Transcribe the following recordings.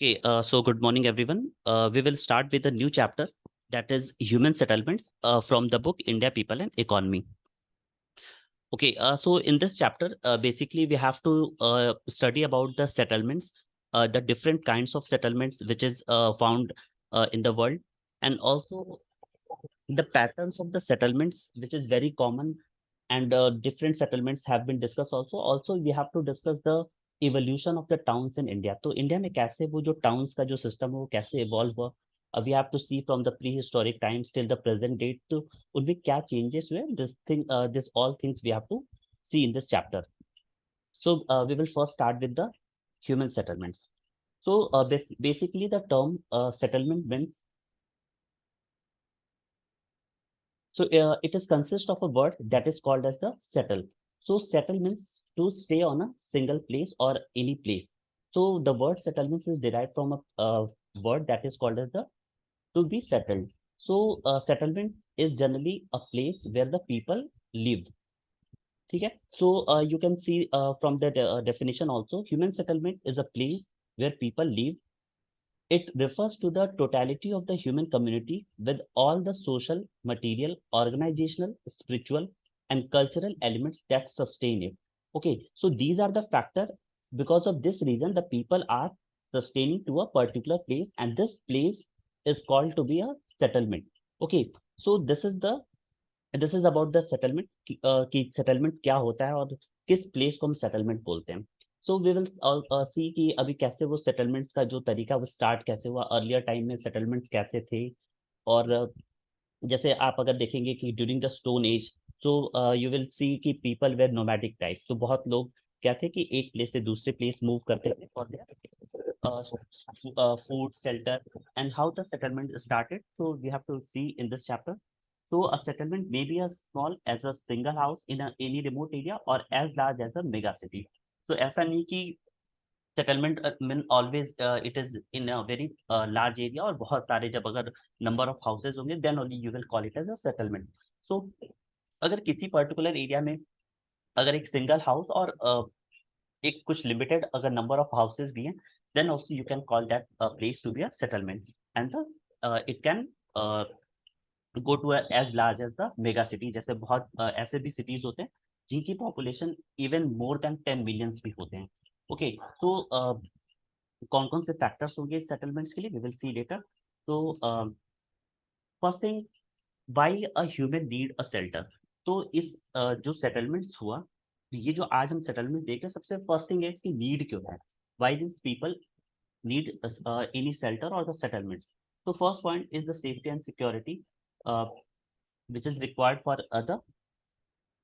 Okay, so good morning, everyone. We will start with a new chapter that is human settlements from the book India, People and Economy. Okay, so in this chapter, basically we have to study about the settlements, the different kinds of settlements which is found in the world, and also the patterns of the settlements, which is very common, and different settlements have been discussed also. Also, we have to discuss the evolution of the towns in India. तो India में कैसे वो जो towns का जो system है वो कैसे evolve हुआ. We have to see from the prehistoric times till the present date. तो उनमें क्या changes हुए. This all things we have to see in this chapter. So we will first start with the human settlements. So basically the term settlement means. So it is consist of a word that is called as the settle. So settle means to stay on a single place or any place. So the word settlements is derived from a word that is called as the to be settled. So settlement is generally a place where the people live. Okay. So you can see from the definition also, human settlement is a place where people live. It refers to the totality of the human community with all the social, material, organizational, spiritual, and cultural elements that sustain it. Okay, so these are the factors. Because of this reason, the people are sustaining to a particular place, and this place is called to be a settlement. Okay, so this is about the settlement कि settlement क्या होता है और किस place को हम settlement बोलते हैं. So we will see कि अभी कैसे वो settlements का जो तरीका वो start कैसे हुआ, earlier time में settlements कैसे थे. और जैसे आप अगर देखेंगे कि ड्यूरिंग द स्टोन एज, तो यू विल सी कि पीपल वेर नोमैडिक टाइप. तो बहुत लोग क्या थे कि एक प्लेस से दूसरे प्लेस मूव करते थे for food shelter. And how the settlement started, so we have to see in this chapter. So a settlement may be as small as a single house in any remote area or as large as a mega city. तो ऐसा नहीं कि settlement mean always it is in a very large area, और बहुत सारे जब अगर number of houses होंगे then only you will call it as a settlement. So अगर किसी पर्टिकुलर एरिया में अगर एक सिंगल हाउस और एक कुछ लिमिटेड अगर नंबर ऑफ हाउसेज भी हैं, then also you can call that place to be a settlement. And it can go to as large as the mega city. जैसे बहुत ऐसे भी सिटीज होते हैं जिनकी population even more than 10 millions भी होते हैं. ओके, सो कौन कौन से फैक्टर्स होंगे सेटलमेंट्स के लिए, वी विल सी लेटर. तो first thing, why a human need a shelter. तो इस जो सेटलमेंट्स हुआ, ये जो आज हम सेटलमेंट देख रहे हैं, सबसे फर्स्ट थिंग है इसकी नीड क्यों है, why this people need any shelter और द सेटलमेंट. तो first point is the safety and security which is required for other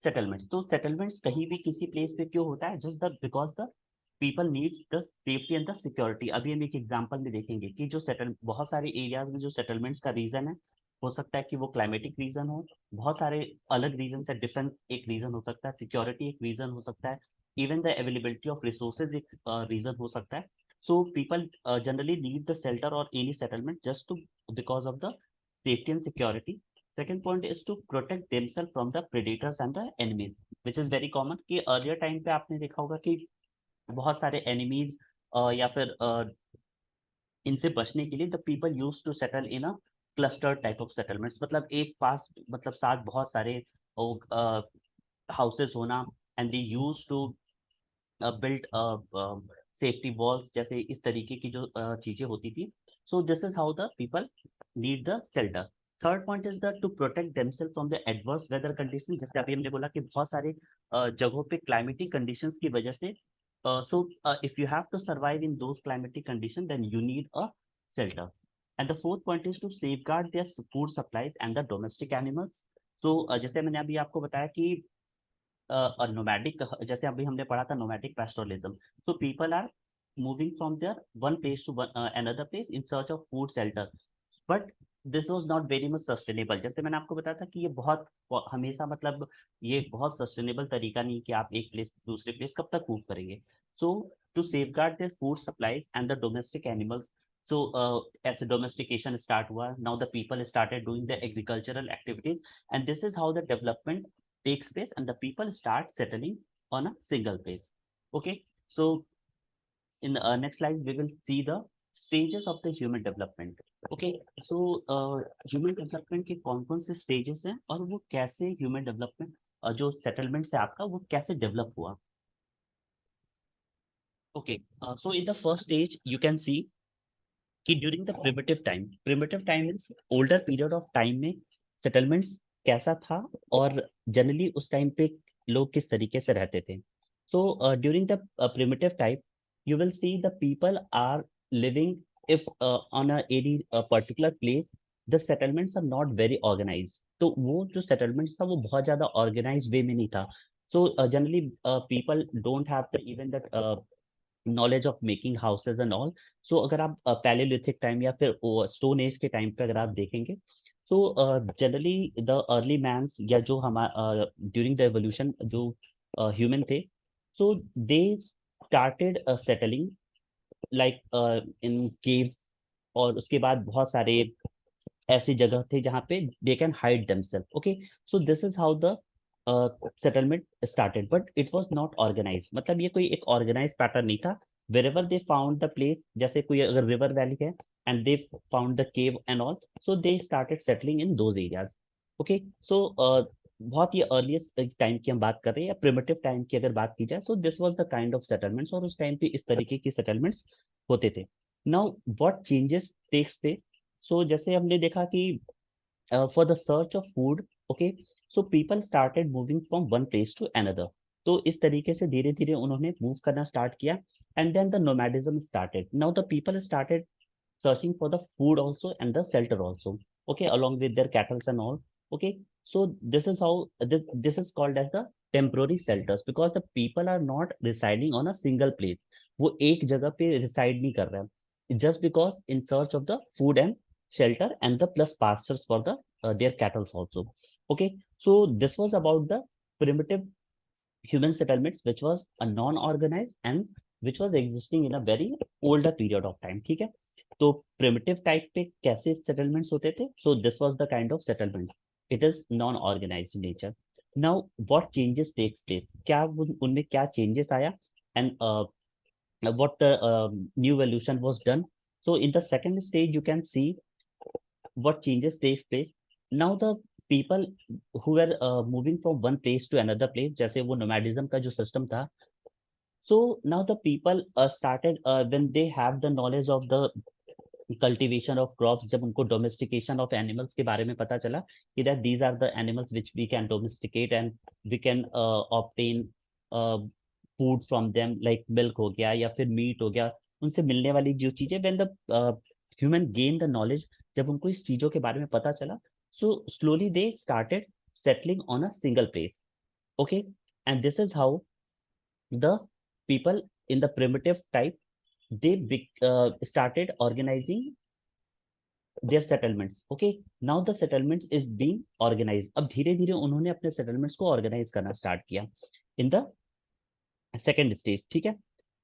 settlements. तो सेटलमेंट्स कहीं भी किसी प्लेस पे क्यों होता है, just the because the people need the safety and the security. अभी हम एक एग्जांपल में देखेंगे कि जो सेटल बहुत सारे एरियाज में जो सेटलमेंट्स का रीजन है, हो सकता है कि वो क्लाइमेटिक रीजन हो, बहुत सारे अलग रीजन से डिफरेंस एक रीजन हो सकता है, सिक्योरिटी एक रीजन हो सकता है, even the availability of resources एक रीजन हो सकता है. So people generally need the shelter और any settlement just to because of the safety and security. Second point is to protect themselves from the predators and the enemies, which is very common कि earlier time पे आपने देखा होगा कि बहुत सारे enemies या फिर इनसे बचने के लिए the people use to settle in a cluster type of settlements. मतलब एक पास मतलब साथ बहुत सारे हाउसेस होना, and they use to build safety walls, जैसे इस तरीके की जो चीजें होती थी. So this is how the people need the shelter. Third point is the to protect themselves from the adverse weather condition. जैसे अभी हमने बोला कि बहुत सारे जगहों पे क्लाइमेटिक कंडीशंस की वजह से, so if you have to survive in those climatic conditions, then you need a shelter. And the fourth point is to safeguard their food supplies and the domestic animals. So जैसे मैंने अभी आपको बताया कि nomadic, जैसे अभी हमने पढ़ा था nomadic pastoralism. So people are moving from their one place to another place in search of food shelter. But this was not very much sustainable. जैसे मैंने आपको बताया था कि ये बहुत हमेशा मतलब ये बहुत सस्टेनेबल तरीका नहीं कि आप एक प्लेस दूसरे प्लेस कब तक मूव करेंगे. So to safeguard their food supply and the domestic animals, so as domestication start हुआ, now the people started doing the agricultural activities, and this is how the development takes place and the people start settling on a single place. Okay, so in the next slide we will see the stages of the human development. Okay, so human development के कौन कौन से stages हैं और वो कैसे human development जो settlement है आपका वो कैसे डेवलप हुआ। Okay, so in the first stage you can see कि during the primitive time means older period of time में सेटलमेंट्स कैसा था और जनरली उस टाइम पे लोग किस तरीके से रहते थे। So during the primitive time you will see the people are living if on a any particular place, the settlements are not very organise. तो वो जो सेटलमेंट्स था वो बहुत ज्यादा ऑर्गेनाइज वे में नहीं था। So generally people don't have the even that knowledge of making houses and all. So अगर आप पैलेलिथिक टाइम या फिर स्टोन एज के टाइम पे अगर आप देखेंगे, तो जनरली द अर्ली मैंस या जो हमारा ड्यूरिंग द एवोल्यूशन जो ह्यूमन थे, so they started settling like in caves, और उसके बाद बहुत सारे ऐसी जगह थे जहाँ पे they can hide themselves. Okay, so this is how the settlement started, but it was not organise. मतलब ये कोई एक ऑर्गेनाइज पैटर्न नहीं था। Wherever they found the place, जैसे कोई अगर रिवर वैली है and they found the cave and all, so they started settling in those areas. Okay, so बहुत ही अर्लीस्ट टाइम की हम बात कर रहे हैं या प्रिमिटिव टाइम की अगर बात की जाए, so this was the kind of settlements, और उस टाइम पे इस तरीके की सेटलमेंट्स होते थे। Now what changes takes place, so जैसे हमने देखा कि for the search of food, okay, so people started moving from one place to another. तो इस तरीके से धीरे धीरे उन्होंने मूव करना स्टार्ट किया, and then the nomadism started. Now the people started searching for the food also and the shelter also, okay, along with their cattle and all. Okay, so this is how this is called as the temporary shelters, because the people are not residing on a single place. वो एक जगह पे reside नहीं कर रहा है, just because in search of the food and shelter and the plus pastures for the their cattle also. Okay, so this was about the primitive human settlements which was a non-organized and which was existing in a very older period of time। ठीक है, तो primitive type पे कैसे settlements होते थे, so this was the kind of settlements, it is non-organized in nature। now what changes takes place, क्या उनमें क्या changes आया, and what the new evolution was done। so in the second stage you can see what changes takes place। now the people who were moving from one place to another place, जैसे वो nomadism का जो system था, so now the people started when they have the knowledge of the cultivation of crops, जब उनको domestication of animals के बारे में पता चला कि that these are the animals which we can domesticate and we can obtain uh, food from them, like milk हो गया या फिर meat हो गया, उनसे मिलने वाली जो चीजें, when the human gain the knowledge, जब उनको इस चीजों के बारे में पता चला, so slowly they started settling on a single place। okay, and this is how the people in the primitive type, they started organizing their settlements। okay, now the settlements is being organized। अब धीरे धीरे उन्होंने अपने settlements को organize करना start किया in the second stage। ठीक है,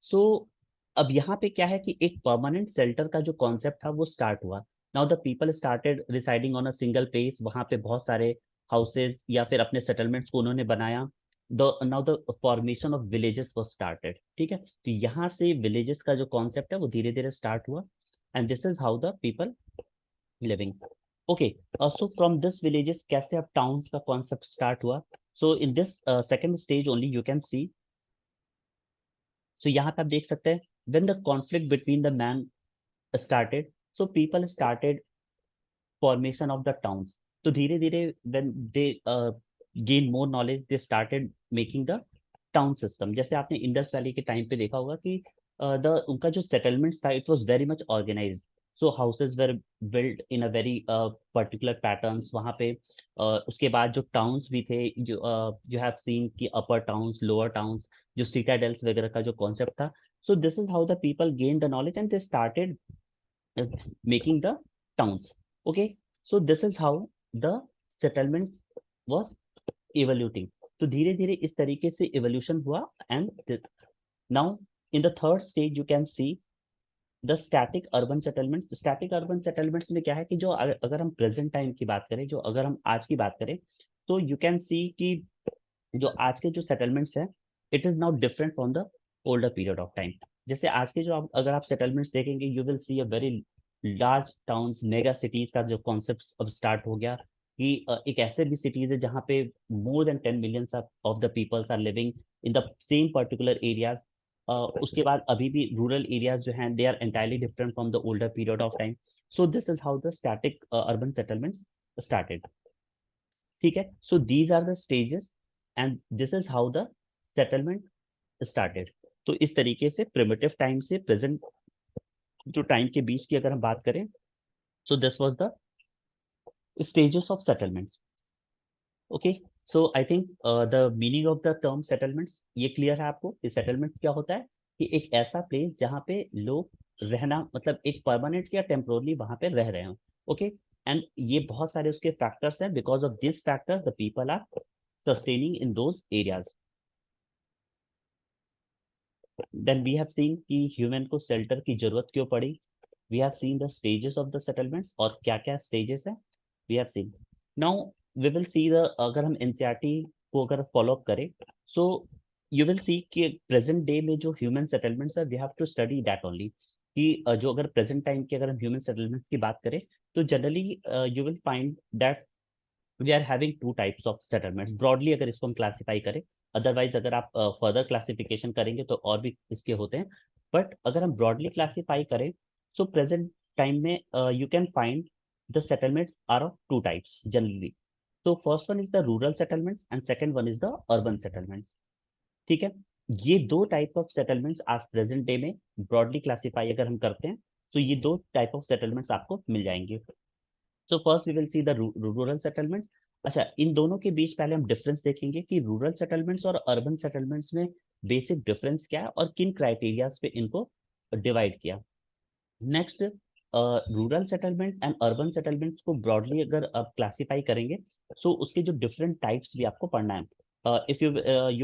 so अब यहाँ पे क्या है कि एक permanent shelter का जो concept था वो start हुआ। now the people started residing on a single place, वहाँ पे बहुत सारे houses या फिर अपने settlements को उन्होंने बनाया। now the formation of villages was started। ठीक है, तो यहाँ से villages का जो concept है वो धीरे धीरे start हुआ, and this is how the people living। okay, so from this villages कैसे अब towns का concept start हुआ। so in this second stage only you can see, so यहाँ पे आप देख सकते हैं when the conflict between the man started, so people started formation of the towns। तो धीरे धीरे when they gain more knowledge they started making the town system। जैसे आपने इंडस वैली के टाइम पे देखा होगा कि द उनका जो सेटलमेंट्स था it was very much organised. So houses were build in a very particular patterns वहाँ पे। उसके बाद जो टाउन्स भी थे, जो यू हैव सीन कि अपर टाउन्स, लोअर टाउन्स, जो सिटाडेल्स वगैरह का जो कॉन्सेप्ट था। सो this is how the people gain the knowledge and they started making the towns। okay, so this is how the settlements was evoluting। तो धीरे धीरे इस तरीके से evolution हुआ। and now in the third stage you can see the static urban settlements। static urban settlements में क्या है कि जो अगर हम present time की बात करें, जो अगर हम आज की बात करें, तो you can see कि जो आज के जो settlements हैं, it is now different from the older period of time। जैसे आज के जो आप अगर आप सेटलमेंट्स देखेंगे, you will C a very large towns, mega cities का जो कॉन्सेप्ट अब स्टार्ट हो गया कि एक ऐसे भी सिटीज है जहाँ पे more than 10 million of the peoples are living in the same particular areas. उसके बाद अभी भी रूरल एरियाज जो हैं they are entirely different from the older period of time. So this is how the static urban settlements started. ठीक है, so these are the stages and this is how the settlement started. तो इस तरीके से primitive time से present जो time के बीच की अगर हम बात करें, so this was the stages of settlements. Okay, so I think the meaning of the term settlements ये क्लियर है आपको कि सेटलमेंट्स क्या होता है, कि एक ऐसा प्लेस जहाँ पे लोग रहना, मतलब एक परमानेंट या टेम्पोरली वहां पे रह रहे हो। ओके, एंड ये बहुत सारे उसके फैक्टर्स हैं, because of this factors the people are sustaining in those areas. Then we have seen कि ह्यूमन को शेल्टर की जरूरत क्यों पड़ी। We have seen the stages of the settlements, और क्या क्या स्टेजेस हैं we have seen. Now we will see the, अगर हम एनसीईआरटी को अगर फॉलो अप करें, सो यू विल सी कि प्रेजेंट डे में जो ह्यूमन सेटलमेंट्स है we have to study that only. कि जो अगर प्रेजेंट टाइम की अगर हम ह्यूमन सेटलमेंट्स की बात करें, तो generally you will find that we are having two types of settlements broadly, अगर इसको हम क्लासिफाई करें। अदरवाइज अगर आप फर्दर क्लासिफिकेशन करेंगे तो और भी इसके होते हैं, बट अगर हम ब्रॉडली क्लासिफाई करें, सो प्रेजेंट टाइम में you can find the settlements are of two types generally. तो first one is the rural settlements and second one is the urban settlements. ठीक है, ये दो टाइप ऑफ सेटलमेंट्स आज present day में broadly classify अगर हम करते हैं, तो ये दो टाइप ऑफ सेटलमेंट्स आपको मिल जाएंगे। So first we will see the rural settlements. अच्छा, इन दोनों के बीच पहले हम डिफरेंस देखेंगे कि रूरल सेटलमेंट्स और अर्बन सेटलमेंट्स में बेसिक डिफरेंस क्या है और किन क्राइटेरियाज पे इनको डिवाइड किया। Next, rural settlement and urban settlements को ब्रॉडली अगर आप क्लासिफाई करेंगे, सो उसके जो डिफरेंट टाइप्स भी आपको पढ़ना है। If you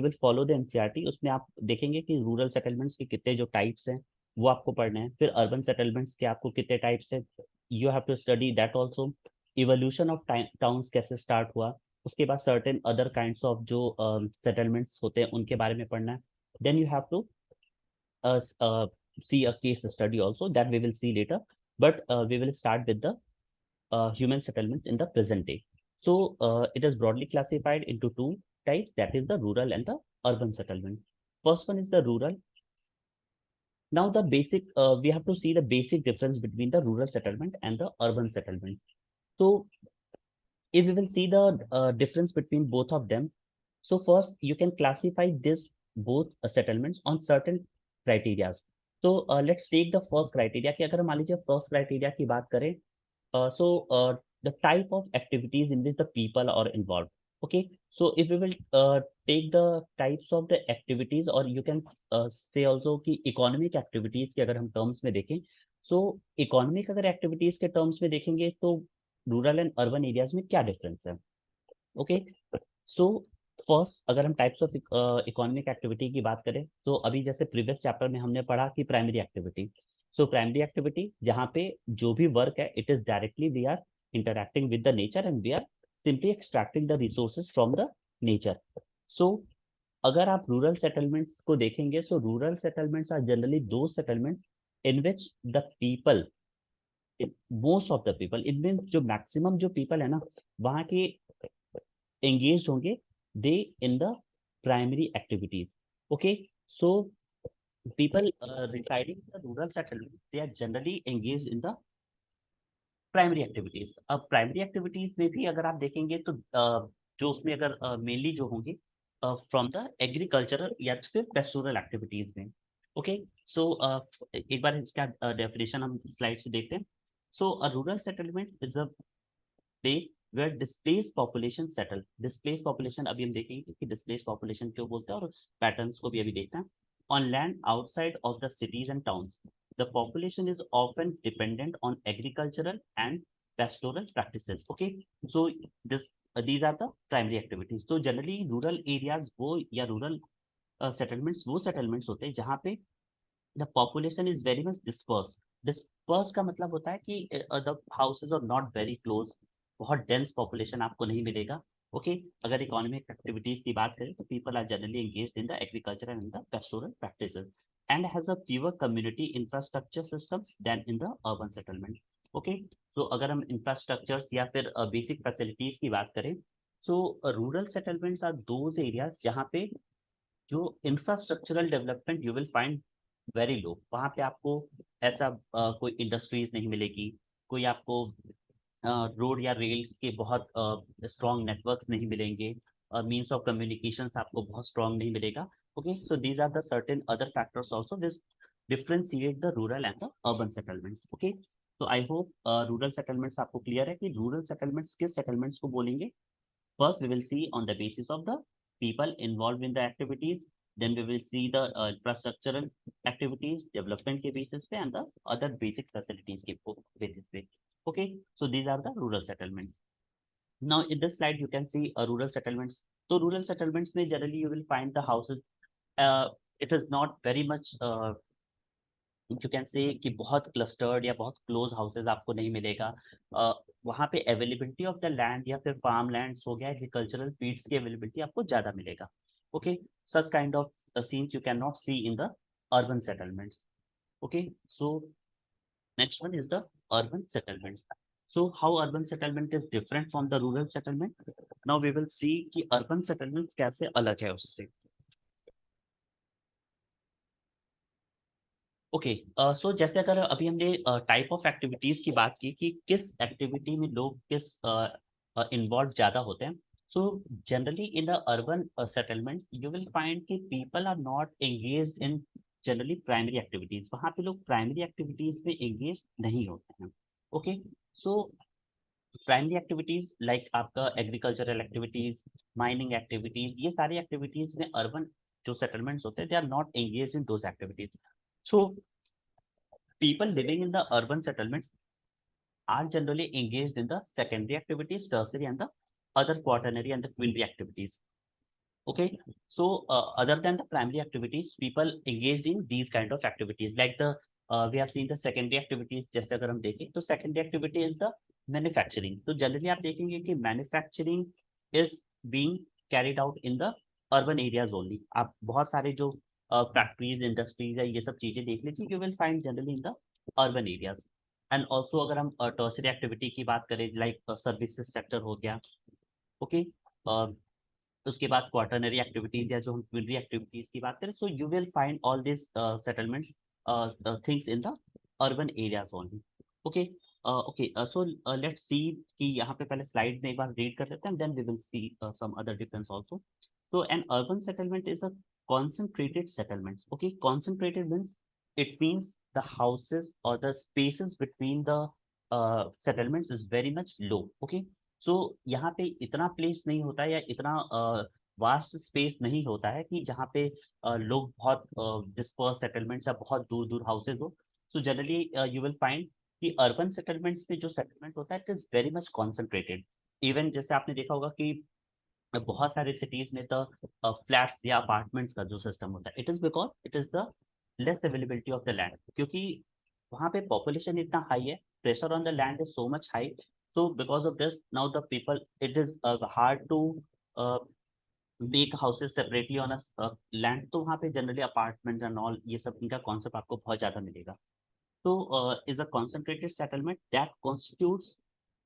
will follow the NCERT, उसमें आप देखेंगे कि रूरल सेटलमेंट्स के कितने जो टाइप्स हैं वो आपको पढ़ने हैं, फिर अर्बन सेटलमेंट्स के आपको कितने टाइप्स हैं, you have to study that also. Evolution of towns कैसे स्टार्ट हुआ, उसके बाद सर्टेन अदर काइंड्स ऑफ जो सेटलमेंट्स होते हैं उनके बारे में पढ़ना है। Then you have to see a case study also that we will see later, but we will start with the human settlements in the present day. So it is broadly classified into two types, that is the rural and the urban settlement. First one is the rural. Now the basic, we have to see the basic difference between the rural settlement and the urban settlement. So if we will see the difference between both of them, so first you can classify this both settlements on certain criteria. So let's take the first criteria कि अगर मान लीजिए first criteria की बात करें, the type of activities in which the people are involved. Okay, so if we will take the types of the activities, or you can say also कि economic activities के अगर हम terms में देखें, so economic अगर activities के terms में देखेंगे तो रूरल एंड अर्बन एरियाज में क्या डिफरेंस है। ओके, सो फर्स्ट अगर हम टाइप्स ऑफ इकोनॉमिक एक्टिविटी की बात करें, तो अभी जैसे प्रीवियस चैप्टर में हमने पढ़ा कि primary activity. So primary activity जहाँ पे जो भी वर्क है it is directly we are interacting with the nature and we are simply extracting the resources from the nature. So अगर आप रूरल सेटलमेंट्स को देखेंगे, so rural settlements are generally those settlement in which the people, most of the people, it mean जो maximum जो people है ना वहाँ के एंगेज होंगे they in the primary activities. Okay, so people residing in the rural settlement, they are generally engaged in the primary activities. अब primary activities में भी अगर आप देखेंगे तो जो उसमें अगर मेनली जो होंगे फ्रॉम द एग्रीकल्चरल या फिर पेस्टोरल एक्टिविटीज में। ओके, सो एक बार इसका डेफिनेशन हम स्लाइड से देखते हैं। So a rural settlement is a place where displace population settle. Displace population अभी हम देखेंगे कि डिस्प्लेस पॉपुलेशन क्यों बोलते हैं, और पैटर्न्स को भी अभी देखते हैं। On land outside of the cities and towns, the population is often dependent on agricultural and pastoral practices. Okay, so this these are the primary activities. तो generally rural areas वो या rural settlements वो settlements होते हैं जहाँ पे the population is very much dispersed. Dispersed का मतलब होता है कि the houses are not very close, बहुत dense population आपको नहीं मिलेगा। ओके, अगर इकोनॉमिक एक्टिविटीज की बात करें तो people are generally engaged in the agriculture and the pastoral practices. and has a fewer community infrastructure systems than in the urban settlement. Okay, so अगर हम infrastructures या फिर basic facilities की बात करें, so rural settlements are those areas जहाँ पे जो infrastructural development you will find very low. वहाँ पे आपको ऐसा कोई इंडस्ट्रीज नहीं मिलेगी, कोई आपको रोड या रेल्स के बहुत स्ट्रॉन्ग नेटवर्क्स नहीं मिलेंगे, मीन्स ऑफ कम्युनिकेशंस आपको बहुत स्ट्रॉन्ग नहीं मिलेगा। Okay, so these are the certain other factors also this differentiate the rural and the urban settlements. Okay, तो आई होप रूरल सेटलमेंट्स आपको क्लियर है कि रूरल सेटलमेंट्स किस सेटलमेंट्स को बोलेंगे। First, we will see on the basis of the people involved in the activities. Then we will see the infrastructural activities, development के basis पे and the other basic facilities के basis पे. Okay, so these are the rural settlements. Now in this slide you can see rural settlements. So rural settlements में generally you will find the houses. It is not very much you can say कि बहुत clustered या बहुत close houses आपको नहीं मिलेगा। वहाँ पे अवेलेबिलिटी ऑफ द लैंड या फिर फार्म लैंड्स हो गया, एग्रीकल्चरल फील्ड्स की अवेलेबिलिटी आपको ज़्यादा मिलेगा। Okay, such kind of scenes you can not see in the urban settlements. Okay, so next one is the urban settlements. So how urban settlement is different from the rural settlement? Now we will see कि urban settlements कैसे अलग है उससे। Okay, सो जैसे अगर अभी हमने type of activities की बात की कि किस एक्टिविटी में लोग किस इन्वॉल्व ज्यादा होते हैं। So generally in the urban settlements you will find कि people are not engaged in generally primary activities. वहाँ पे लोग प्राइमरी एक्टिविटीज में एंगेज नहीं होते हैं। Okay, so primary activities like आपका एग्रीकल्चरल एक्टिविटीज, माइनिंग एक्टिविटीज, ये सारी एक्टिविटीज में अर्बन जो सेटलमेंट्स होते हैं they are not engage in those activities. So people living in the urban settlements are generally engaged in the secondary activities, tertiary and the other quaternary and the quinary activities. Okay, so other than the primary activities, people engaged in these kind of activities like the we have seen the secondary activities। जैसे अगर हम देखें तो secondary activity is the manufacturing। तो generally आप देखेंगे कि manufacturing is being carried out in the urban areas only। आप बहुत सारे जो फैक्ट्रीज इंडस्ट्रीज है ये सब चीजें देख लीजिए, you will find generally in the urban areas. And also अगर हम टर्सरी एक्टिविटी की बात करें लाइक सर्विसेज सेक्टर हो गया। ओके, उसके बाद क्वार्टरनरी एक्टिविटीज या जो हम क्विनरी एक्टिविटीज की बात करें, so you will find all this settlement things in the urban areas only. Okay, okay, so let's see कि यहाँ पे पहले स्लाइड में एक बार रीड कर लेते हैं, then we will see some other difference also. So an urban settlement is a concentrated settlement. Okay, concentrated means it means the houses or the spaces between the settlements is very much low. Okay, so यहाँ पे इतना place नहीं होता है या इतना vast space नहीं होता है कि जहाँ पे लोग बहुत डिस्पर्स सेटलमेंट्स या बहुत दूर दूर हाउसेज हो। So generally you will find कि अर्बन सेटलमेंट्स में जो सेटलमेंट होता है it is very much concentrated. Even जैसे आपने देखा होगा कि बहुत सारे सिटीज में तो फ्लैट्स या अपार्टमेंट्स का जो सिस्टम होता है it is because it is the less availability of the land, क्योंकि वहाँ पे पॉपुलेशन इतना हाई है, pressure on the land is so much high. So because of this now the people it is hard to make houses separately on a land. तो वहाँ पे generally apartments and all ये सब इनका concept आपको बहुत ज़्यादा मिलेगा। So is a concentrated settlement that constitutes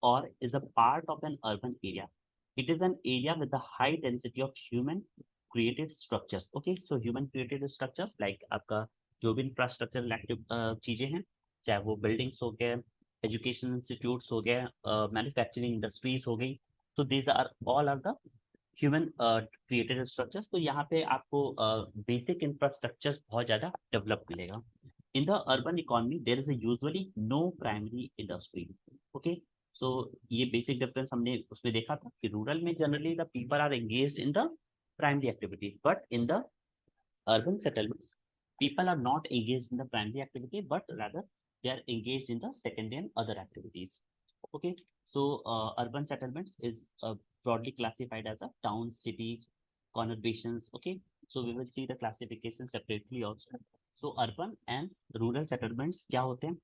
or is a part of an urban area. It is an area with a high density of human created structures. Okay, so human created structures like आपका जो भी infrastructure active चीजें हैं, चाहे वो buildings हो गए, education institutes हो गए, manufacturing industries हो गई, so these are all are the human created structures। तो यहाँ पे आपको basic infrastructures बहुत ज़्यादा develop मिलेगा। In the urban economy, there is a usually no primary industry. Okay, so ये basic difference हमने उसमें देखा था कि rural में generally the people are engaged in the primary activities, but in the urban settlements, people are not engaged in the primary activity, but rather they are engaged in the secondary and other activities. Okay, so urban settlements is broadly classified as a town, city, conurbations. Okay, so we will see the classification separately also. So urban and rural settlements क्या होते हैं,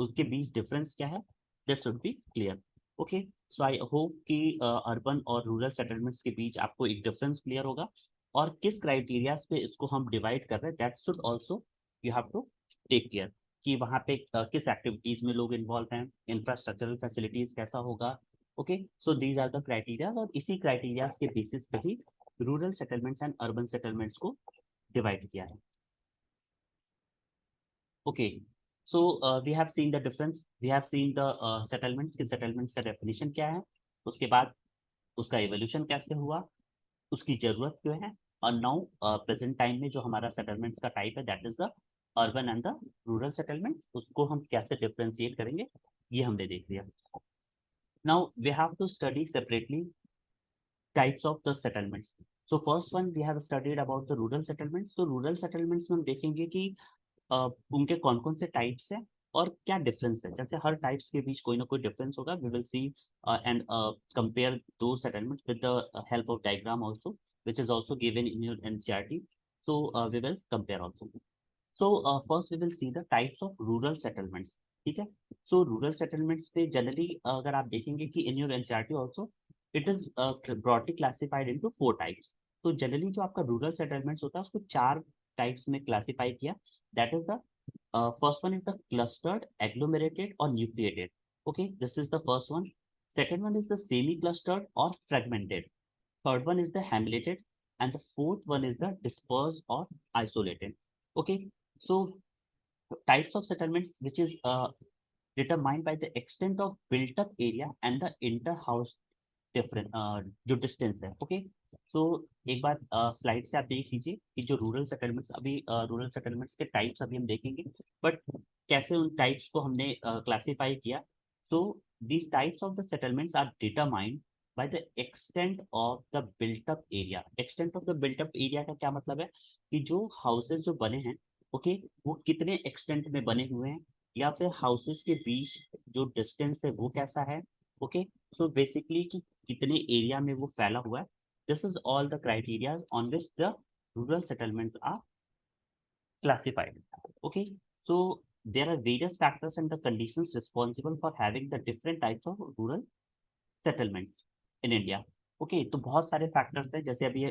उसके बीच difference क्या है, that should be clear. Okay, so I hope कि urban और rural settlements के बीच आपको एक डिफरेंस क्लियर होगा और किस क्राइटेरियाज पे इसको हम डिवाइड कर रहे हैं that should also you have to take care कि वहाँ पे किस एक्टिविटीज में लोग इन्वॉल्व हैं, इंफ्रास्ट्रक्चरल फैसिलिटीज कैसा होगा। Okay, so these are the criterias, और इसी क्राइटेरियाज के बेसिस पे ही rural settlements and urban settlements को डिवाइड किया है। Okay, so we have seen the difference, we have seen the settlements, कि सेटलमेंट्स का डेफिनेशन क्या है, उसके बाद उसका एवोल्यूशन कैसे हुआ, उसकी जरूरत क्यों है, और नाउ प्रेजेंट टाइम में जो हमारा सेटलमेंट्स का टाइप है that is the urban and the rural settlement, उसको हम कैसे डिफ्रेंशिएट करेंगे ये हमने देख लिया। Now we have to study separately types of the settlements. So first one we have studied about the rural settlements. So rural settlements में हम देखेंगे कि उनके कौन कौन से टाइप्स हैं और क्या डिफरेंस है। जैसे हर टाइप्स के बीच कोई ना कोई डिफरेंस होगा, we will see and compare those settlement with the help of diagram also which is also given in your NCERT. So we will compare also. So first we will see the types of rural settlements. ठीक है, so rural settlements पे generally अगर आप देखेंगे कि in your NCERT also it is broadly classified into 4 types. तो generally जो आपका रूरल सेटलमेंट्स होता है उसको 4 टाइप्स में क्लासिफाई किया। That is the first one is the clustered, agglomerated or nucleated. Okay, this is the first one. Second one is the semi-clustered or fragmented. Third one is the hamleted, and the fourth one is the dispersed or isolated. Okay, so types of settlements which is determined by the extent of built up area and the inter-house different जो distance है। Okay, so एक बार slide से आप देख लीजिए कि जो रूरल सेटलमेंट्स अभी रूरल सेटलमेंट्स के टाइप्स अभी हम देखेंगे, बट कैसे उन टाइप्स को हमने क्लासिफाई किया। So these types of the settlements are determined by the extent of the built up area. Extent of the built up area का क्या मतलब है कि जो हाउसेज जो बने हैं, ओके, वो कितने एक्सटेंट में बने हुए हैं, या फिर हाउसेज के बीच जो डिस्टेंस है वो कैसा है। ओके, सो बेसिकली कि कितने एरिया में वो फैला हुआ है। This is all the criteria on which the rural settlements are classified. Okay, so there are various factors and the conditions responsible for having the different types of rural settlements in India. Okay, तो बहुत सारे factors हैं, जैसे अभी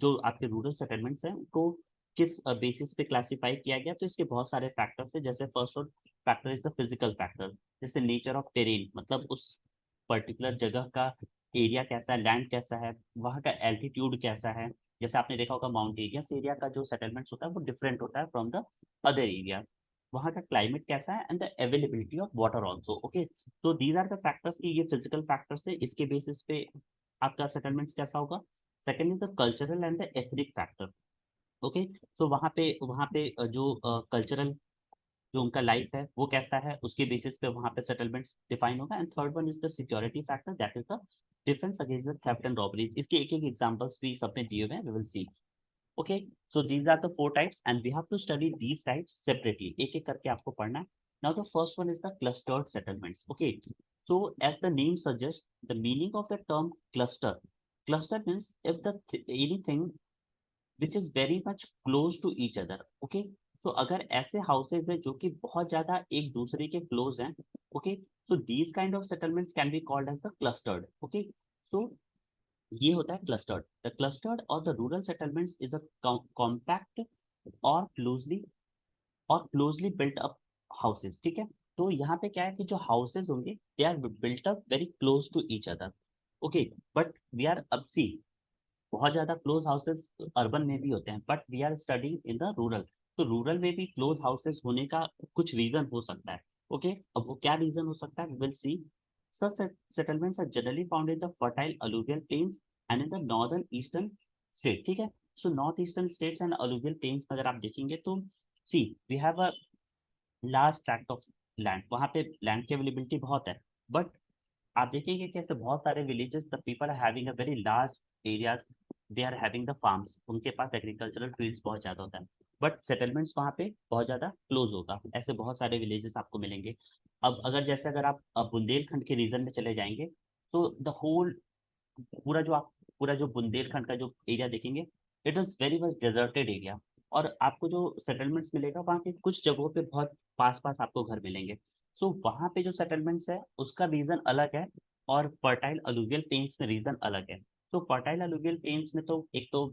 जो आपके rural settlements हैं उनको किस बेसिस पे क्लासिफाई किया गया, तो इसके बहुत सारे फैक्टर्स हैं। जैसे first factor is the physical factor, जैसे नेचर ऑफ टेरेन, मतलब उस पर्टिकुलर जगह का एरिया कैसा है, लैंड कैसा है, वहाँ का एल्टीट्यूड कैसा है। जैसे आपने देखा होगा माउंटेनियस एरिया का जो सेटलमेंट्स होता है वो डिफरेंट होता है फ्रॉम द अदर एरिया। वहाँ का क्लाइमेट कैसा है and the availability of water also. Okay, तो दीज आर द फैक्टर्स की ये फिजिकल फैक्टर्स है, इसके बेसिस पे आपका सेटलमेंट्स कैसा होगा। Second is the cultural and the ethnic factor. Okay, तो वहाँ पे जो कल्चरल जो उनका लाइफ है वो कैसा है, उसके बेसिस पे वहाँ पे सेटलमेंट्स डिफाइन होगा। And third one is the security factor, that is the defence against the theft and robberies. इसके एक एक एग्जांपल्स भी सबने दिए हुए हैं, we will see. Okay, so these are the 4 types and we have to study these types separately, एक एक करके आपको पढ़ना है। Now the first one is the clustered settlements. Okay, so as the name suggest the meaning of the term cluster, cluster means if the anything which is very much close to each other. Okay, तो अगर ऐसे houses हैं जो कि बहुत ज्यादा एक दूसरे के क्लोज हैं, okay, so these kind of settlements can be called as the clustered. Okay, so ये होता है क्लस्टर्ड। द क्लस्टर्ड और the rural settlements is a compact और क्लोजली बिल्ट अप हाउसेज। ठीक है, तो यहाँ पे क्या है कि जो हाउसेज होंगे they are built up very close to each other. Okay, but we are अब सी बहुत ज्यादा क्लोज हाउसेस अर्बन में भी होते हैं, but we are studying in the rural. तो रूरल में भी क्लोज हाउसेस होने का कुछ रीजन हो सकता है। ओके, अब वो क्या रीजन हो सकता है, will see. Such settlements are generally found in the fertile alluvial plains and in the northern eastern state. ठीक है, so north eastern states and alluvial plains में अगर आप देखेंगे तो see we have a large tract of land, वहाँ पे land की अवेलेबिलिटी बहुत है। बट आप देखेंगे कि ऐसे बहुत सारे villages the people are having a very large areas, they are having the farms, उनके पास एग्रीकल्चरल फील्ड्स बहुत ज़्यादा होता है, बट सेटलमेंट्स वहाँ पे बहुत ज़्यादा क्लोज होगा। ऐसे बहुत सारे विलेजेस आपको मिलेंगे। अब अगर जैसे अगर आप बुंदेलखंड के रीजन में चले जाएंगे, तो द होल पूरा जो बुंदेलखंड का जो एरिया देखेंगे, it is very much deserted area. और आपको जो सेटलमेंट्स मिलेगा वहाँ पे कुछ जगहों पे बहुत पास पास आपको घर मिलेंगे। सो वहाँ पे जो सेटलमेंट्स है उसका रीजन अलग है, और फर्टाइल अलुवियल प्लेन्स में रीजन अलग है। तो फर्टाइल अलुवियल प्लेन्स में तो एक तो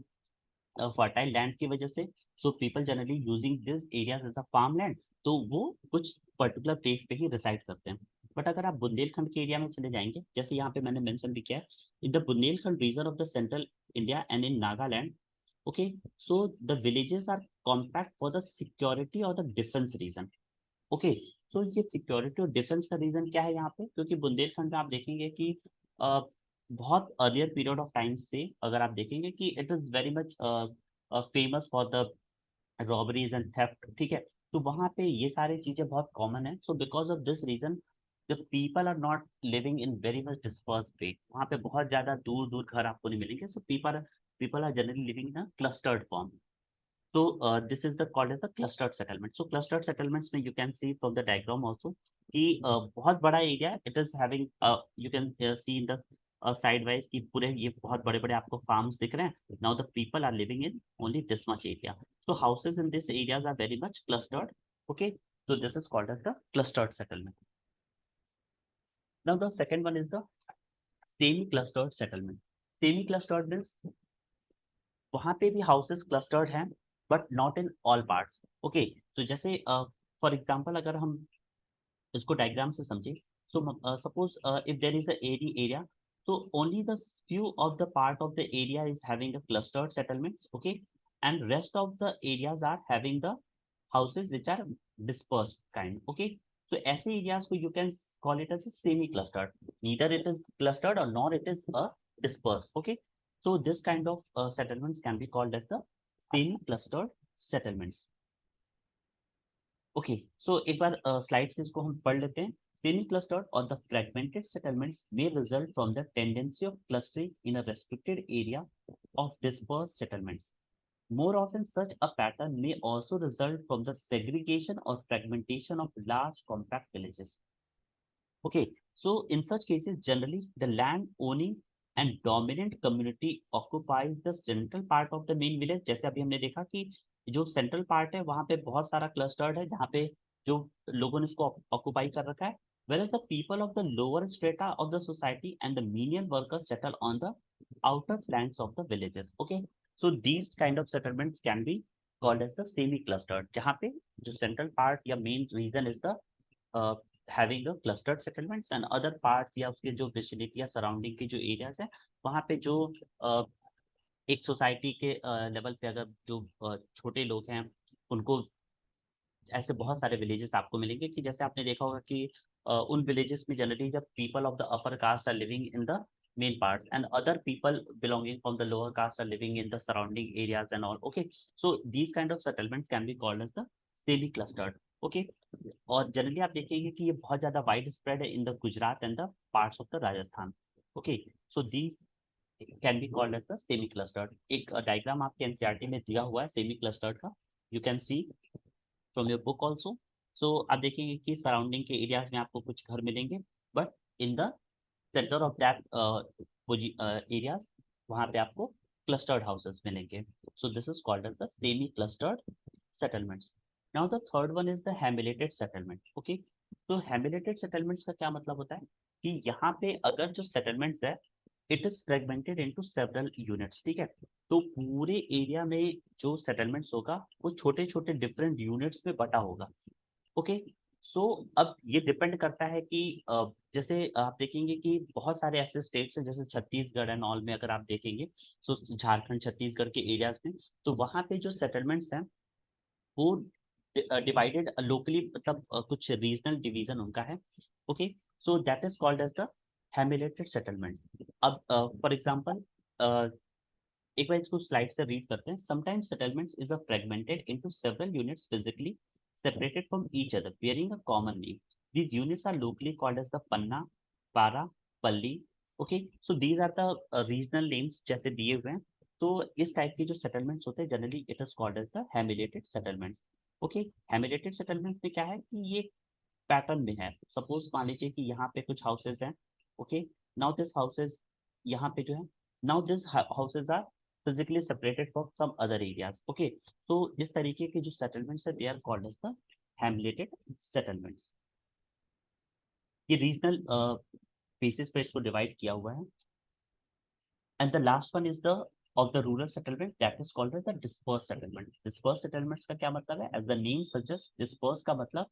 फर्टाइल लैंड की वजह से so people generally using this areas as a farm land, तो वो कुछ पर्टिकुलर प्लेस पे ही रिसाइड करते हैं। बट अगर आप बुंदेलखंड के एरिया में चले जाएंगे, जैसे यहाँ पे मैंने मेंशन भी किया है, in the Bundelkhand region of the central India and in Nagaland, okay, so the villages are compact for the security or the defense reason, okay, so ये सिक्योरिटी और डिफेंस का रीजन क्या है यहाँ पे, क्योंकि बुंदेलखंड में आप देखेंगे कि बहुत अर्लियर पीरियड ऑफ टाइम से अगर आप देखेंगे कि it is very much famous for the robberies and theft, ठीक है, तो वहाँ पे ये सारी चीजें बहुत कॉमन है। So because of this reason the people are not living in very much disperse way, वहाँ पे बहुत ज्यादा दूर दूर घर आपको नहीं मिलेंगे। So people people are generally living in a clustered form. So this is the called as the clustered settlement. So clustered settlements में you can see from the diagram also कि बहुत बड़ा area it is having you can see in the sidewise कि पूरे ये बहुत बड़े बड़े आपको farms दिख रहे हैं। Now the people are living in only this much area. So houses in these areas are very much clustered. Okay, so this is called as the clustered settlement. Now the second one is the semi clustered settlement. Semi clustered means वहां पे भी houses clustered हैं but not in all parts, okay. तो जैसे for example अगर हम इसको diagram से समझे, so suppose if there is a area area, so only the few of the part of the area is having a clustered settlements, okay, and rest of the areas are having the houses which are dispersed kind, okay। so ऐसे areas को you can call it as a semi clustered, neither it is clustered or nor it is a dispersed, okay। so this kind of settlements can be called as the semi clustered settlements, okay. So एक बार slide से इसको हम पढ़ लेते हैं। Semi clustered और the fragmented settlements may result from the tendency of clustering in a restricted area of dispersed settlements. More often, such a pattern may also result from the segregation or fragmentation of large compact villages. Okay, so in such cases, generally the land owning and dominant community occupies the central part of the main village। जैसे अभी हमने देखा कि जो central part है वहां पे बहुत सारा क्लस्टर्ड है जहाँ पे जो लोगों ने इसको ऑक्युपाई कर रखा है, whereas the people of the lower strata of the society and the menial workers settle on the outer flanks of the villages, okay। so these kind of settlements can be called as the semi clustered, जहाँ पे जो central part या main region is the having a clustered settlements and other parts या उसके जो vicinity या surrounding के जो एरियाज हैं वहाँ पे जो uh, एक सोसाइटी के लेवल पे अगर जो छोटे लोग हैं उनको ऐसे बहुत सारे विलेजेस आपको मिलेंगे कि जैसे आपने देखा होगा कि उन विलेजेस में जनरली जब people of the upper caste are living in the main parts and other people belonging from the lower caste are living in the surrounding areas and all, okay। so these kind of settlements can be called as the semi clustered, okay। और generally आप देखेंगे कि ये बहुत ज्यादा wide spread है in the Gujarat and the parts of the Rajasthan, okay. So these can be called as the semi clustered. एक diagram आपके एनसीईआरटी में दिया हुआ है सेमी क्लस्टर्ड का, you can see from your book also. So आप देखेंगे कि सराउंडिंग के एरियाज में आपको कुछ घर मिलेंगे but in the centre of that areas वहाँ पे आपको क्लस्टर्ड हाउसेस मिलेंगे। So this is called as the semi clustered settlements. Now the third one is the hamleted settlement, okay. तो हेमिलेटेड सेटलमेंट्स का क्या मतलब होता है कि यहाँ पे अगर जो सेटलमेंट्स है it is fragmented into several units, ठीक है। तो पूरे एरिया में जो सेटलमेंट्स होगा वो छोटे छोटे डिफरेंट यूनिट्स में बटा होगा, ओके। सो अब ये डिपेंड करता है कि जैसे आप देखेंगे कि बहुत सारे ऐसे स्टेट्स हैं जैसे छत्तीसगढ़ एंड ऑल में अगर आप देखेंगे, तो झारखंड छत्तीसगढ़ के एरियाज में तो वहाँ पे जो सेटलमेंट्स हैं वो डिवाइडेड लोकली, मतलब कुछ रीजनल डिवीजन उनका है, okay. So that is called as the hamleted settlement. अब फॉर एग्जांपल एक बार इसको स्लाइड से रीड करते हैं। Sometimes settlements is a fragmented into several units physically separated from each other bearing a common name. These units are locally called as the panna, para, palli, okay। so these are the regional names जैसे दिए हुए हैं। तो इस type के जो settlements होते हैं generally it is called as the hamleted settlements, okay. Hamleted settlements में क्या है कि ये पैटर्न में है। सपोज मान लीजिए कि यहाँ पे कुछ हाउसेज हैं, ओके। नाउ दिस हाउसेज यहाँ पे जो है, now this houses are physically separated from some other areas, okay। तो इस तरीके के जो सेटलमेंट्स है they are called as the hamleted settlements. ये रीजनल बेसिस पे इसको डिवाइड किया हुआ है। And the last one is the of the rural settlement that is called as the dispersed settlement. Dispersed settlements का क्या मतलब है? As the name suggests, dispersed का मतलब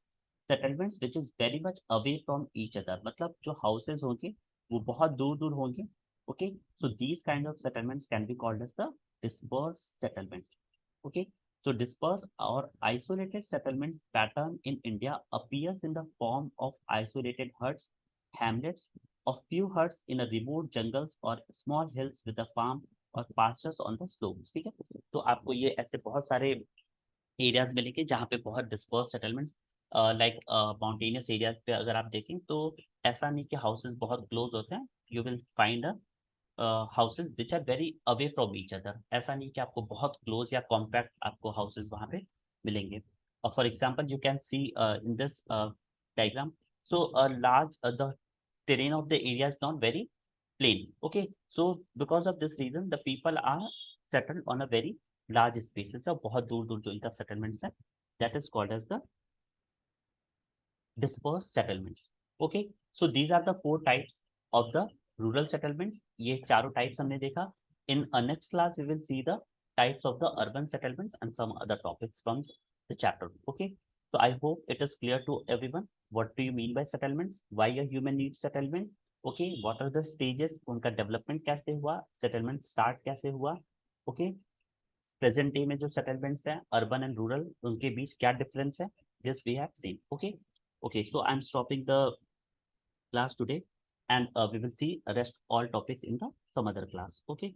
settlements which is very much away from each other. मतलब जो houses होंगे वो बहुत दूर दूर होंगे. Okay, so these kind of settlements can be called as the dispersed settlements. Okay, so dispersed or isolated settlements pattern in India appears in the form of isolated huts, hamlets, or few huts in a remote jungles or small hills with a farm और pastures on the slopes. ठीक है, तो आपको ये ऐसे बहुत सारे areas मिलेंगे जहाँ पे बहुत disperse settlements like mountainous areas पे अगर आप देखें तो ऐसा नहीं कि हाउसेस बहुत क्लोज होते हैं. You will find houses which are very away from each other. ऐसा नहीं कि आपको बहुत क्लोज या कॉम्पैक्ट आपको हाउसेस वहाँ पे मिलेंगे. और for example you can C in this diagram, so large the terrain of the area is not very plain. Okay, so because of this reason the people are settled on a very large spaces. और बहुत दूर दूर जो इनका settlements है, that is called as the dispersed settlements. Okay, so these are the four types of the rural settlements. ये चारों types हमने देखा. In a next class we will see the types of the urban settlements and some other topics from the chapter. Okay, so I hope it is clear to everyone what do you mean by settlements, why a human needs settlements. Okay, what are the stages, उनका development कैसे हुआ, settlement start कैसे हुआ. Okay, present day में जो settlements हैं urban and rural उनके बीच क्या डिफरेंस है, this we have seen. Okay, okay, so I'm stopping the class today and we will see rest all topics in the some other class. Okay.